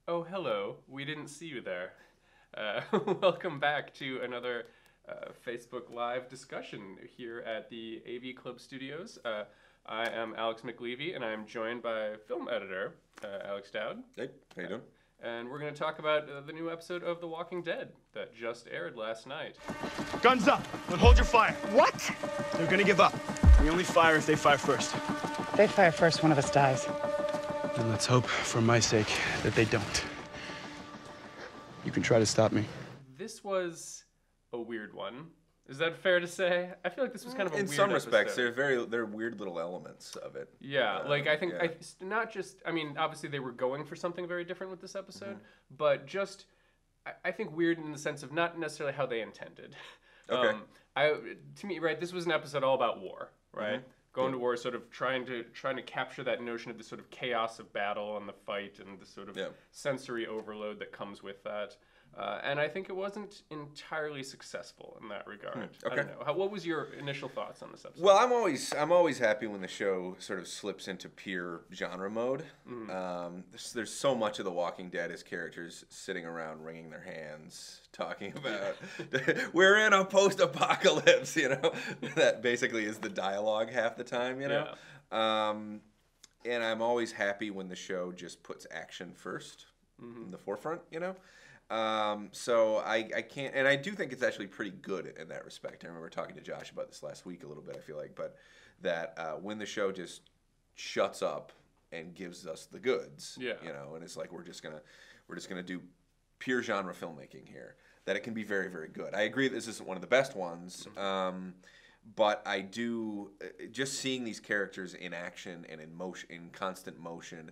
Oh, hello. We didn't see you there. Uh, Welcome back to another Facebook Live discussion here at the AV Club Studios. I am Alex McLevy, and I am joined by film editor Alex Dowd. Hey, how you doing? And we're going to talk about the new episode of The Walking Dead that just aired last night. Guns up, but hold your fire. What? They're gonna give up. We only fire if they fire first. If they fire first, one of us dies. And let's hope, for my sake, that they don't. You can try to stop me. This was a weird one. Is that fair to say? I feel like this was kind of a In weird some respects, episode. they're weird little elements of it. Yeah, like I think yeah. not just. I mean, obviously they were going for something very different with this episode, but just I think weird in the sense of not necessarily how they intended. Okay. To me, right, this was an episode all about war, right? Going to war, sort of trying to capture that notion of the sort of chaos of battle and the fight and the sort of sensory overload that comes with that. And I think it wasn't entirely successful in that regard. Okay. I don't know. What was your initial thoughts on this episode? Well, I'm always happy when the show sort of slips into pure genre mode. There's so much of The Walking Dead as characters sitting around wringing their hands, talking about we're in a post-apocalypse. That basically is the dialogue half the time. And I'm always happy when the show just puts action first in the forefront. So I can't, and I do think it's actually pretty good in that respect. I remember talking to Josh about this last week a little bit, I feel like, but that when the show just shuts up and gives us the goods, and it's like we're just gonna do pure genre filmmaking here, that it can be very, very good. I agree this isn't one of the best ones, but I do just seeing these characters in action and in motion, in constant motion,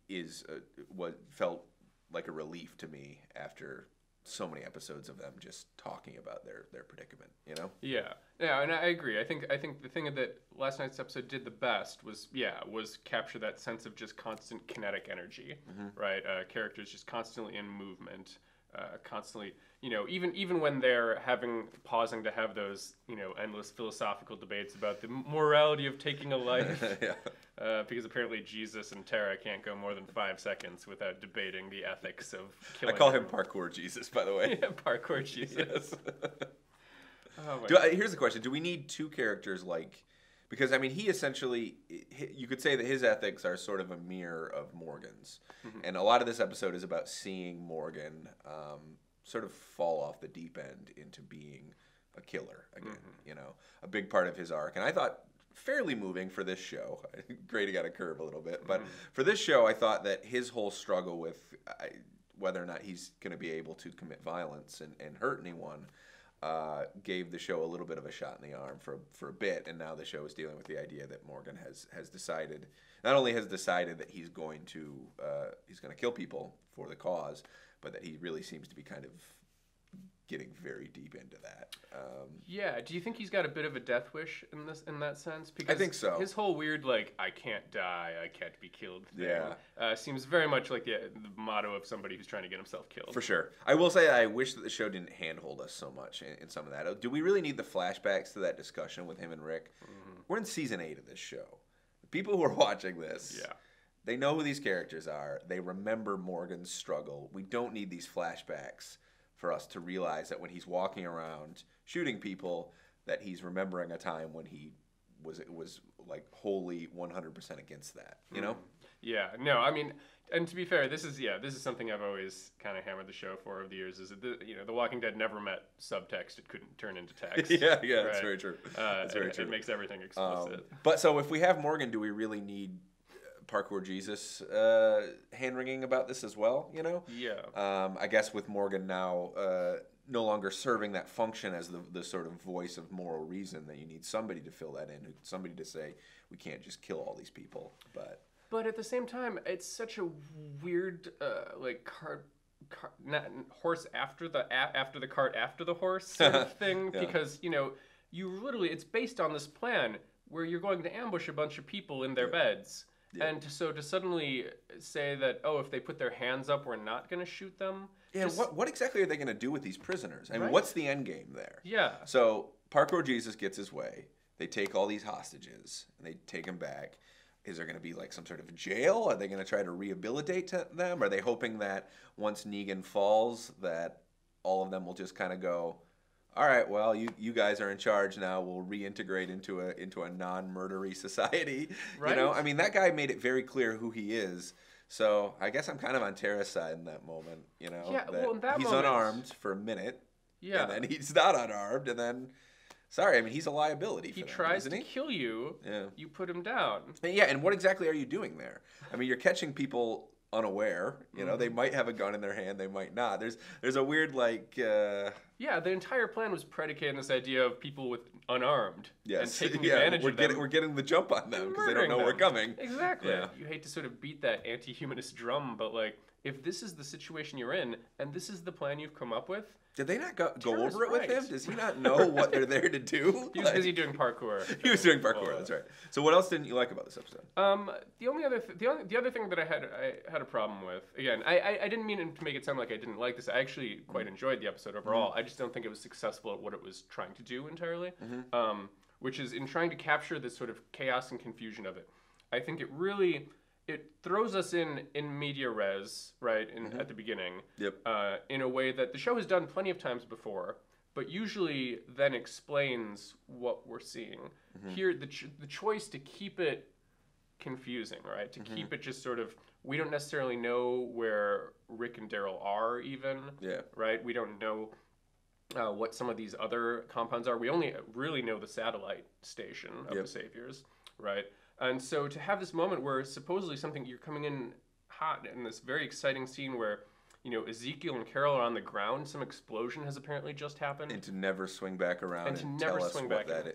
is what felt like a relief to me after so many episodes of them just talking about their predicament, Yeah, and I agree. I think the thing that last night's episode did the best was capture that sense of just constant kinetic energy, right? Characters just constantly in movement, constantly, even when they're pausing to have those, endless philosophical debates about the morality of taking a life. Because apparently Jesus and Tara can't go more than 5 seconds without debating the ethics of killing. I call him Parkour Jesus, by the way. Yeah, Parkour Jesus. Here's the question: do we need two characters like? Because I mean, he essentially, you could say that his ethics are sort of a mirror of Morgan's, and a lot of this episode is about seeing Morgan sort of fall off the deep end into being a killer again. A big part of his arc, and I thought fairly moving for this show. Grady got a curve a little bit, but for this show, I thought that his whole struggle with whether or not he's going to be able to commit violence and hurt anyone gave the show a little bit of a shot in the arm for a bit, and now the show is dealing with the idea that Morgan has decided, not only has decided that he's going to kill people for the cause, but that he really seems to be kind of getting very deep into that. Do you think he's got a bit of a death wish in that sense? Because I think so. His whole weird I can't die, I can't be killed thing seems very much like the motto of somebody who's trying to get himself killed. For sure. I will say I wish that the show didn't handhold us so much in some of that. Do we really need the flashbacks to that discussion with him and Rick? We're in season 8 of this show. The people who are watching this, they know who these characters are. They remember Morgan's struggle. We don't need these flashbacks for us to realize that when he's walking around shooting people, that he's remembering a time when he was like wholly 100% against that, Yeah, no, I mean, and to be fair, this is something I've always kind of hammered the show for over the years, is that The Walking Dead never met subtext. It couldn't turn into text. That's very true. That's very true. It makes everything explicit. But so if we have Morgan, do we really need Parkour Jesus hand-wringing about this as well, I guess with Morgan now no longer serving that function as the sort of voice of moral reason, that you need somebody to fill that in, somebody to say, we can't just kill all these people. But at the same time, it's such a weird, horse after the cart after the horse sort of thing, because, you literally, it's based on this plan where you're going to ambush a bunch of people in their beds. Yeah. And to suddenly say that, if they put their hands up, we're not going to shoot them. Yeah, what exactly are they going to do with these prisoners? I mean, what's the end game there? Yeah. So Parkour Jesus gets his way. They take all these hostages, and they take them back. is there going to be like some sort of jail? Are they going to try to rehabilitate them? Are they hoping that once Negan falls, that all of them will just kind of go, all right, well, you guys are in charge now. We'll reintegrate into a non-murdery society. Right. You know, I mean, that guy made it very clear who he is. So I guess I'm kind of on Tara's side in that moment. You know, Yeah, well, in that he's moment, unarmed for a minute. Yeah. And then he's not unarmed, and then. Sorry, I mean, he's a liability for them, tries isn't to he? kill you. Yeah. You put him down. Yeah, and what exactly are you doing there? I mean, you're catching people unaware. You know, they might have a gun in their hand, they might not. There's a weird like. Yeah, the entire plan was predicated on this idea of people with unarmed Yes. and taking advantage of them. We're getting the jump on them because they don't murdering know we're them. coming. Exactly. Yeah. You hate to sort of beat that anti-humanist drum, but like, if this is the situation you're in and this is the plan you've come up with. Did they not go Tara's over it with right. him? Does he not know what they're there to do? He was busy doing parkour. He was doing parkour. That's right. So what else didn't you like about this episode? The only other the other thing that I had a problem with, again, I didn't mean to make it sound like I didn't like this. I actually quite enjoyed the episode overall. I just don't think it was successful at what it was trying to do entirely. Which is in trying to capture this sort of chaos and confusion of it. I think it throws us in media res, right, at the beginning. Yep. In a way that the show has done plenty of times before, but usually then explains what we're seeing. Here, the choice to keep it confusing, right, to keep it just sort of, we don't necessarily know where Rick and Daryl are even, right? We don't know what some of these other compounds are. We only really know the satellite station of the Saviors, right? And so to have this moment where supposedly you're coming in hot in this very exciting scene where, you know, Ezekiel and Carol are on the ground, some explosion has apparently just happened. And to never swing back around and tell us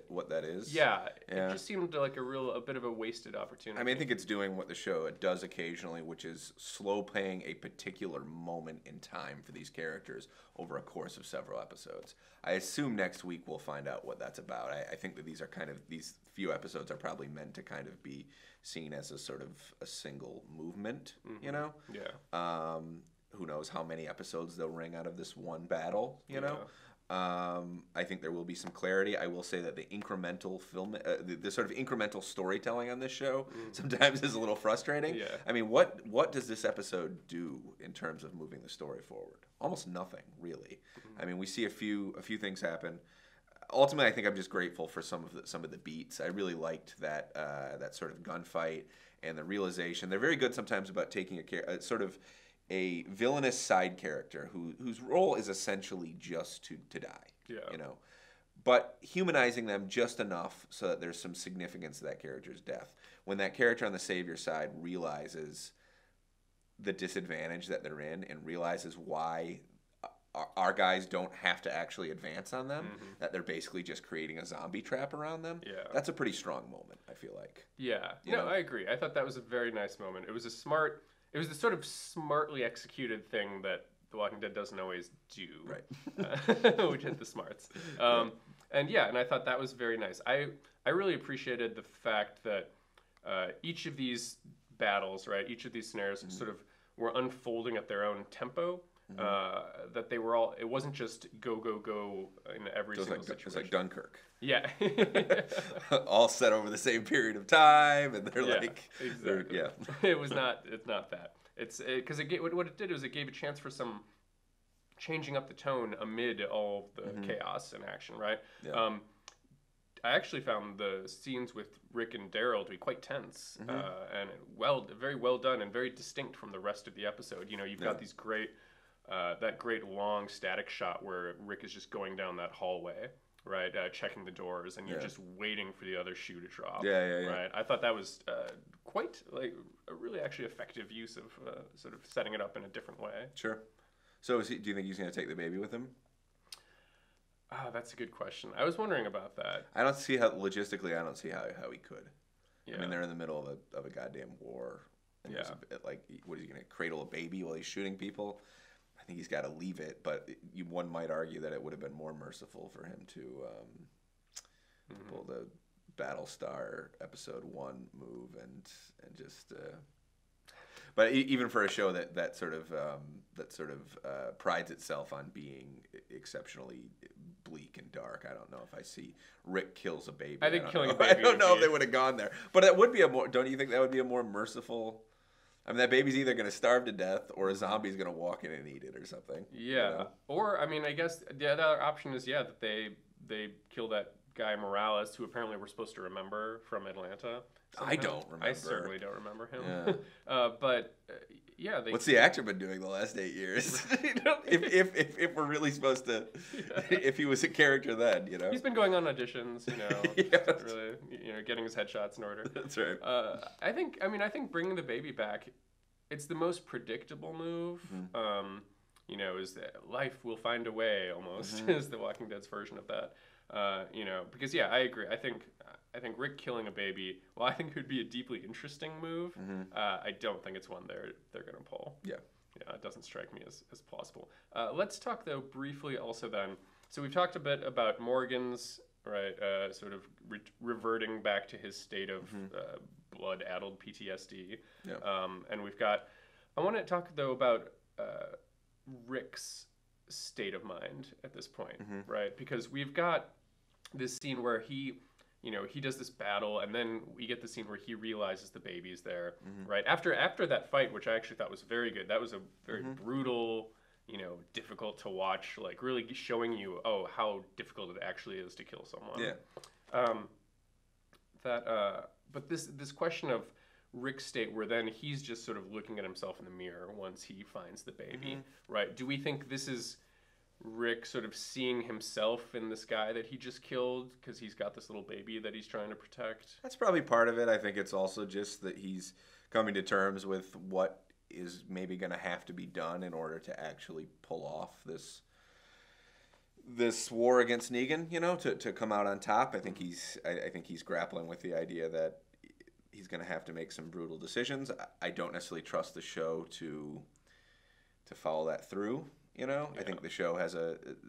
what that is. Yeah, it just seemed like a bit of a wasted opportunity. I mean, I think it's doing what the show does occasionally, which is slow playing a particular moment in time for these characters over a course of several episodes. I assume next week we'll find out what that's about. I think that these few episodes are probably meant to kind of be seen as a sort of a single movement, you know? Yeah. Who knows how many episodes they'll wring out of this one battle, you know? I think there will be some clarity. I will say that the incremental the sort of incremental storytelling on this show sometimes is a little frustrating. Yeah. I mean, what does this episode do in terms of moving the story forward? Almost nothing, really. I mean, we see a few things happen. Ultimately, I think I'm just grateful for some of the beats. I really liked that sort of gunfight and the realization. They're very good sometimes about taking a sort of a villainous side character whose role is essentially just to die. Yeah. You know, but humanizing them just enough so that there's some significance to that character's death. When that character on the Savior side realizes the disadvantage that they're in and realizes why our guys don't have to actually advance on them, that they're basically just creating a zombie trap around them. Yeah. That's a pretty strong moment, I feel like. Yeah. No, I agree. I thought that was a very nice moment. It was the sort of smartly executed thing that The Walking Dead doesn't always do. Right. Which hit the smarts. And I thought that was very nice. I really appreciated the fact that each of these battles, right, each of these scenarios sort of were unfolding at their own tempo. That they were all, it wasn't just go, go, go in every single situation. It was like Dunkirk. Yeah. All set over the same period of time, and they're exactly. It's not that. It's because what it did was it gave a chance for some changing up the tone amid all of the chaos and action, right? Yeah. I actually found the scenes with Rick and Daryl to be quite tense and very well done and very distinct from the rest of the episode. You know, you've got these great. That great long static shot where Rick is just going down that hallway, right, checking the doors, and you're just waiting for the other shoe to drop. Right. I thought that was quite like a really actually effective use of sort of setting it up in a different way. Sure. So do you think he's going to take the baby with him? That's a good question. I was wondering about that. I don't see how logistically. I don't see how he could. Yeah. I mean, they're in the middle of a goddamn war. And what is he going to cradle a baby while he's shooting people? I think he's got to leave it, but one might argue that it would have been more merciful for him to pull the Battlestar episode 1 move and just. But even for a show that sort of prides itself on being exceptionally bleak and dark. I don't know if I see Rick kills a baby. I think killing a I baby. don't know if they would have gone there, but that would be a more. Don't you think that would be a more merciful? I mean, that baby's either going to starve to death or a zombie's going to walk in and eat it or something. Yeah. You know? Or, I mean, I guess the other option is, that they kill that guy Morales, who apparently we're supposed to remember from Atlanta. Somehow. I don't remember. I certainly don't remember him. Yeah. What's the actor been doing the last 8 years? if we're really supposed to, if he was a character then, He's been going on auditions, really, getting his headshots in order. That's right. I think bringing the baby back, it's the most predictable move. Is that life will find a way almost is the Walking Dead's version of that. Because I agree. I think Rick killing a baby, well, I think it would be a deeply interesting move. I don't think it's one they're going to pull. Yeah, it doesn't strike me as plausible. Let's talk though briefly also then. So we've talked a bit about Morgan's sort of reverting back to his state of blood-addled PTSD. Yeah. And I want to talk though about Rick's state of mind at this point, right? Because we've got this scene where he does this battle, and then we get the scene where he realizes the baby's there, right? After that fight, which I actually thought was very good. That was a very brutal, difficult to watch, like really showing you, how difficult it actually is to kill someone. Yeah. But this question of Rick's state, where then he's just sort of looking at himself in the mirror once he finds the baby, right? Do we think this is Rick sort of seeing himself in this guy that he just killed because he's got this little baby that he's trying to protect? That's probably part of it. I think it's also just that he's coming to terms with what is maybe going to have to be done in order to actually pull off this war against Negan, to come out on top. I think he's grappling with the idea that he's going to have to make some brutal decisions. I don't necessarily trust the show to follow that through. I think the show has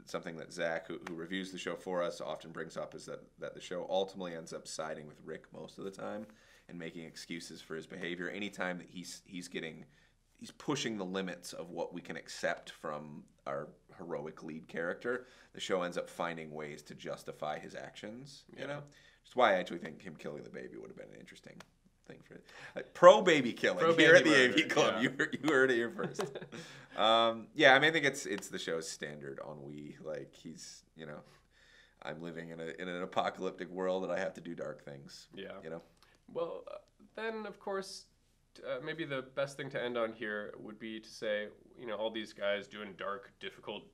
something that Zach, who reviews the show for us, often brings up, is that the show ultimately ends up siding with Rick most of the time and making excuses for his behavior. Anytime that he's pushing the limits of what we can accept from our heroic lead character, the show ends up finding ways to justify his actions. Which is why I actually think him killing the baby would have been an interesting thing for it. Pro baby killing here at the AV Club. Yeah. You heard it here first. I think it's the show's standard ennui. Like he's, I'm living in an apocalyptic world and I have to do dark things. Yeah. Well, then of course, maybe the best thing to end on here would be to say, all these guys doing dark, difficult,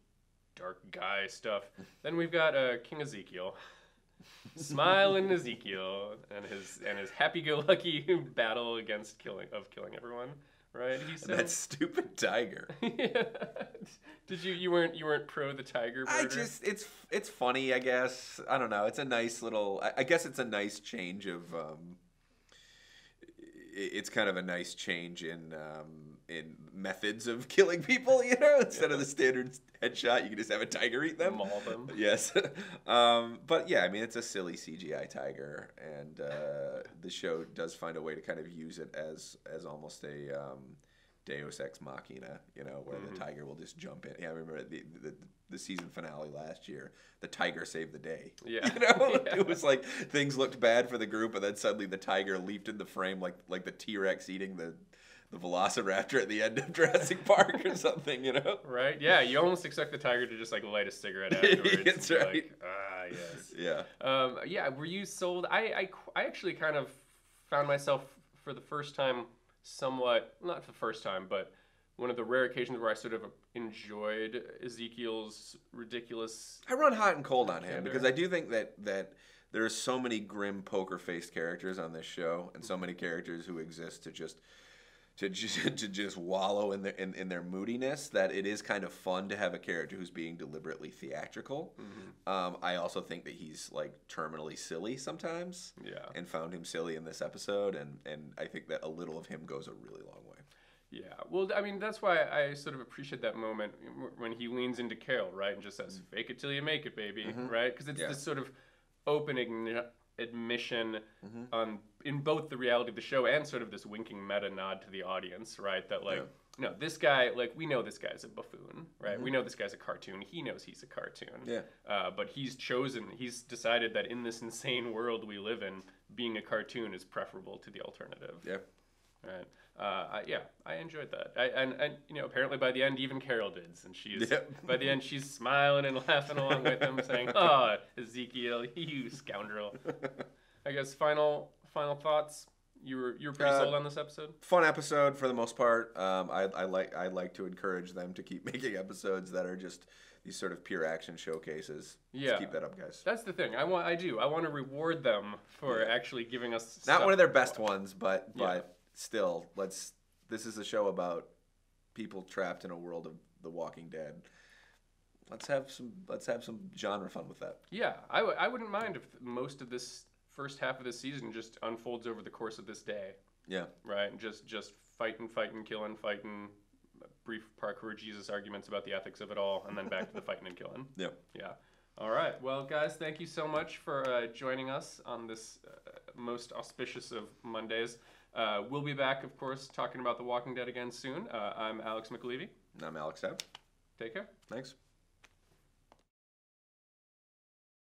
dark guy stuff. Then we've got King Ezekiel. Smiling Ezekiel and his happy-go-lucky battle against killing everyone, right? He said, that stupid tiger. Yeah. Did you weren't pro the tiger murder? It's funny, I guess. I don't know. It's a nice little. I guess it's a nice change of. It's kind of a nice change in methods of killing people, instead of the standard headshot, you can just have a tiger eat them. Maul them. Yes. But yeah, I mean, it's a silly CGI tiger, and the show does find a way to kind of use it as almost a Deus Ex Machina, where the tiger will just jump in. Yeah, I remember the season finale last year. The tiger saved the day. Yeah. It was like things looked bad for the group, and then suddenly the tiger leaped in the frame like the T-Rex eating the Velociraptor at the end of Jurassic Park or something, Right? Yeah, you almost expect the tiger to just like light a cigarette afterwards. That's right. Like, yes. Yeah. Were you sold? I actually kind of found myself for the first time somewhat, not for the first time, but one of the rare occasions where I sort of enjoyed Ezekiel's ridiculous. I run hot and cold on him because I do think that there are so many grim poker-faced characters on this show, and so many characters who exist to just wallow in their moodiness, that it is kind of fun to have a character who's being deliberately theatrical. I also think that he's like terminally silly sometimes. Yeah. And found him silly in this episode, and I think that a little of him goes a really long way. Yeah, well, I mean, that's why I sort of appreciate that moment when he leans into Carol, right, and just says, "Fake it till you make it, baby," right? Because it's this sort of opening admission in both the reality of the show and sort of this winking meta nod to the audience, right? That like No, this guy, like, we know this guy's a buffoon, right? We know this guy's a cartoon. He knows he's a cartoon. Yeah. But he's decided that in this insane world we live in, being a cartoon is preferable to the alternative. Yeah. Right. I enjoyed that. And apparently by the end even Carol did, and by the end she's smiling and laughing along with him, saying, "Oh, Ezekiel, you scoundrel." I guess final thoughts. You were pretty sold on this episode. Fun episode for the most part. I like to encourage them to keep making episodes that are just these sort of pure action showcases. Yeah, just keep that up, guys. That's the thing. I want to reward them for actually giving us not one of their best ones, but still, this is a show about people trapped in a world of The Walking Dead. Let's have some genre fun with that. Yeah, I wouldn't mind if most of this first half of this season just unfolds over the course of this day. Yeah. Right? And just fighting, killing, brief parkour Jesus arguments about the ethics of it all, and then back to the fighting and killing. Yeah. Yeah. All right. Well, guys, thank you so much for joining us on this most auspicious of Mondays. We'll be back, of course, talking about The Walking Dead again soon. I'm Alex McAlevey. I'm Alex Tabb. Take care. Thanks.